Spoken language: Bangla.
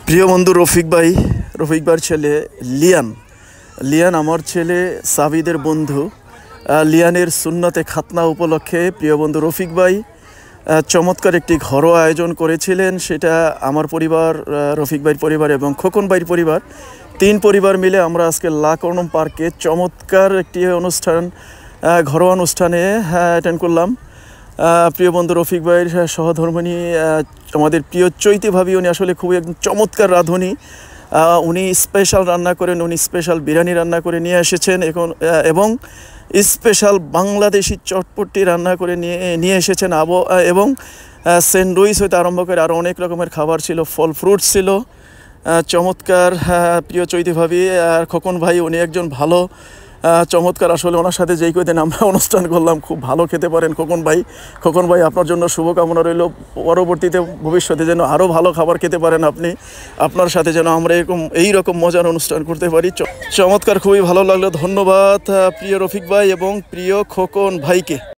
প্রিয় বন্ধু রফিক ভাইয়ের ছেলে লিয়ান লিয়ান আমার ছেলে সাবিদের বন্ধু। লিয়ানের সুন্নতে খাতনা উপলক্ষে প্রিয় বন্ধু রফিক ভাই চমৎকার একটি ঘরোয়া আয়োজন করেছিলেন। সেটা আমার পরিবার, রফিক ভাইয়ের পরিবার এবং খোকন ভাইয়ের পরিবার, তিন পরিবার মিলে আমরা আজকে লাকর্ণম পার্কে চমৎকার একটি ঘরোয়া অনুষ্ঠানে অ্যাটেন্ড করলাম। প্রিয় বন্ধু রফিক ভাইয়ের সহধর্মিণী আমাদের প্রিয় চৈতি ভাবি, উনি আসলে খুবই একদম চমৎকার রাঁধুনি। উনি স্পেশাল রান্না করেন, উনি স্পেশাল বিরিয়ানি রান্না করে নিয়ে এসেছেন এবং স্পেশাল বাংলাদেশি চটপটি রান্না করে নিয়ে এসেছেন এবং স্যান্ডউইচ হইতে আরম্ভ করে আরও অনেক রকমের খাবার ছিল, ফল ফ্রুটস ছিল। চমৎকার। প্রিয় চৈতি ভাবি আর খোকন ভাই, উনি একজন ভালো চমৎকার, আসলে ওনার সাথে যেই কদিন আমরা অনুষ্ঠান করলাম খুব ভালো খেতে পারেন খোকন ভাই আপনার জন্য শুভকামনা রইল। পরবর্তীতে ভবিষ্যতে যেন আরও ভালো খাবার খেতে পারেন আপনি, আপনার সাথে যেন আমরা এই রকম মজার অনুষ্ঠান করতে পারি। চমৎকার, খুবই ভালো লাগলো। ধন্যবাদ প্রিয় রফিক ভাই এবং প্রিয় খোকন ভাইকে।